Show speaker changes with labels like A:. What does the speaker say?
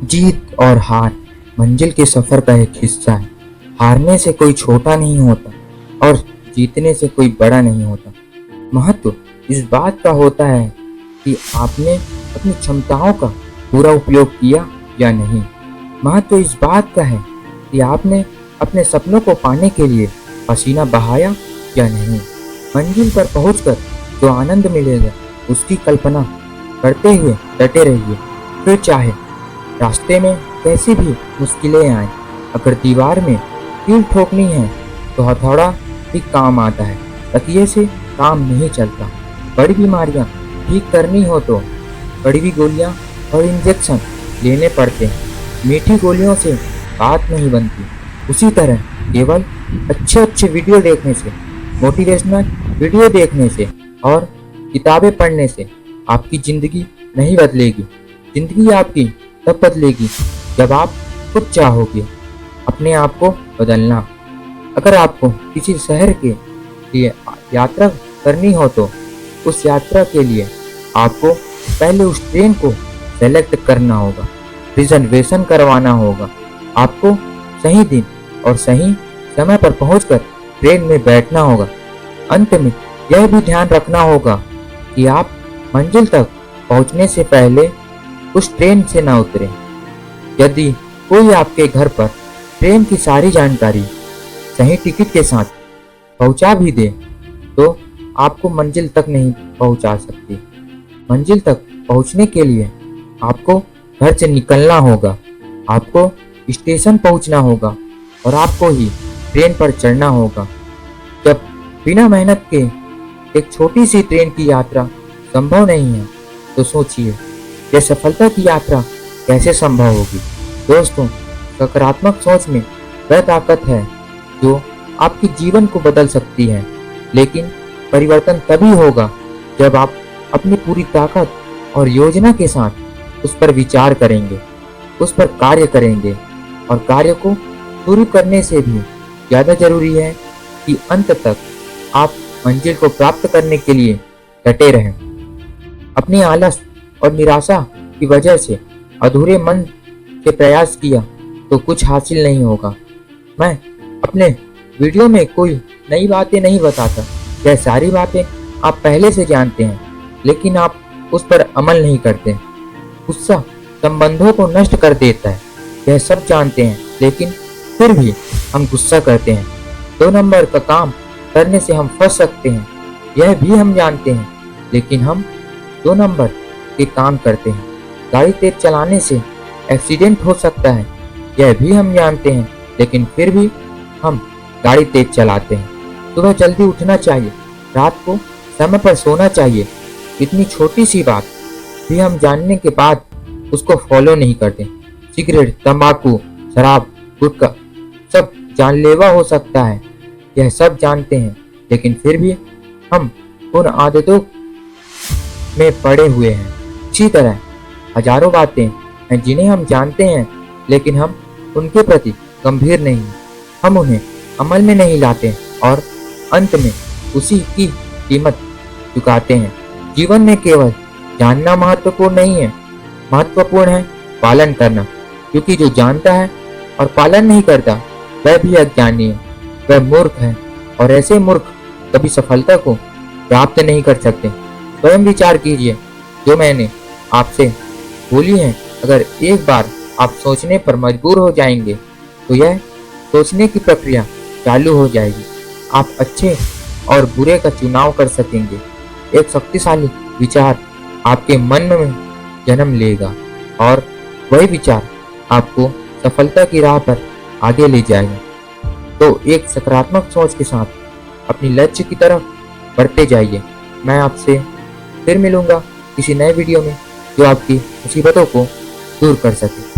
A: जीत और हार मंजिल के सफर का एक हिस्सा है। हारने से कोई छोटा नहीं होता और जीतने से कोई बड़ा नहीं होता। महत्व इस बात का होता है कि आपने अपनी क्षमताओं का पूरा उपयोग किया या नहीं। महत्व इस बात का है कि आपने अपने सपनों को पाने के लिए पसीना बहाया या नहीं। मंजिल पर पहुंचकर जो आनंद मिलेगा उसकी कल्पना करते हुए डटे रहिए। फिर चाहे रास्ते में कैसी भी मुश्किलें आए, अगर दीवार में कील ठोकनी है तो हथौड़ा भी काम आता है। तकिए से काम नहीं चलता। बड़ी बीमारियां ठीक करनी हो तो कड़वी गोलियां और इंजेक्शन लेने पड़ते हैं। मीठी गोलियों से बात नहीं बनती। उसी तरह केवल अच्छे वीडियो देखने से, मोटिवेशनल वीडियो देखने से और किताबें पढ़ने से आपकी ज़िंदगी नहीं बदलेगी। ज़िंदगी आपकी तब बदलेगी जब आप खुद चाहोगे अपने आप को बदलना। अगर आपको किसी शहर के लिए यात्रा करनी हो तो उस यात्रा के लिए आपको पहले उस ट्रेन को सेलेक्ट करना होगा, रिजर्वेशन करवाना होगा। आपको सही दिन और सही समय पर पहुंचकर ट्रेन में बैठना होगा। अंत में यह भी ध्यान रखना होगा कि आप मंजिल तक पहुंचने से पहले उस ट्रेन से न उतरें। यदि कोई आपके घर पर ट्रेन की सारी जानकारी सही टिकट के साथ पहुंचा भी दे तो आपको मंजिल तक नहीं पहुंचा सकती। मंजिल तक पहुंचने के लिए आपको घर से निकलना होगा, आपको स्टेशन पहुंचना होगा और आपको ही ट्रेन पर चढ़ना होगा। जब बिना मेहनत के एक छोटी सी ट्रेन की यात्रा संभव नहीं है तो सोचिए यह सफलता की यात्रा कैसे संभव होगी। दोस्तों, सकारात्मक सोच में वह ताकत है जो आपके जीवन को बदल सकती है। लेकिन परिवर्तन तभी होगा जब आप अपनी पूरी ताकत और योजना के साथ उस पर विचार करेंगे, उस पर कार्य करेंगे। और कार्य को शुरू करने से भी ज़्यादा जरूरी है कि अंत तक आप मंजिल को प्राप्त करने के लिए डटे रहें। अपनी आलस और निराशा की वजह से अधूरे मन से प्रयास किया तो कुछ हासिल नहीं होगा। मैं अपने वीडियो में कोई नई बातें नहीं बताता। यह सारी बातें आप पहले से जानते हैं, लेकिन आप उस पर अमल नहीं करते। गुस्सा संबंधों को नष्ट कर देता है, यह सब जानते हैं, लेकिन फिर भी हम गुस्सा करते हैं। 2 नंबर का काम करने से हम फंस सकते हैं, यह भी हम जानते हैं, लेकिन हम 2 नंबर के काम करते हैं। गाड़ी तेज चलाने से एक्सीडेंट हो सकता है, यह भी हम जानते हैं, लेकिन फिर भी हम गाड़ी तेज चलाते हैं। सुबह जल्दी उठना चाहिए, रात को समय पर सोना चाहिए। इतनी छोटी सी बात भी हम जानने के बाद उसको फॉलो नहीं करते। सिगरेट, तंबाकू, शराब, गुटखा सब जानलेवा हो सकता है, यह सब जानते हैं, लेकिन फिर भी हम उन आदतों में पड़े हुए हैं। इसी तरह हजारों बातें हैं जिन्हें हम जानते हैं, लेकिन हम उनके प्रति गंभीर नहीं हैं। हम उन्हें अमल में नहीं लाते और अंत में उसी की कीमत चुकाते हैं। जीवन में केवल जानना महत्वपूर्ण नहीं है, महत्वपूर्ण है पालन करना। क्योंकि जो जानता है और पालन नहीं करता वह भी अज्ञानी है, वह मूर्ख है। और ऐसे मूर्ख कभी सफलता को प्राप्त नहीं कर सकते। स्वयं विचार कीजिए, जो मैंने आपसे बोली है, अगर एक बार आप सोचने पर मजबूर हो जाएंगे तो यह सोचने की प्रक्रिया चालू हो जाएगी। आप अच्छे और बुरे का चुनाव कर सकेंगे। एक शक्तिशाली विचार आपके मन में जन्म लेगा और वही विचार आपको सफलता की राह पर आगे ले जाएगा। तो एक सकारात्मक सोच के साथ अपनी लक्ष्य की तरफ बढ़ते जाइए। मैं आपसे फिर मिलूंगा किसी नए वीडियो में जो आपकी मुसीबतों को दूर कर सके।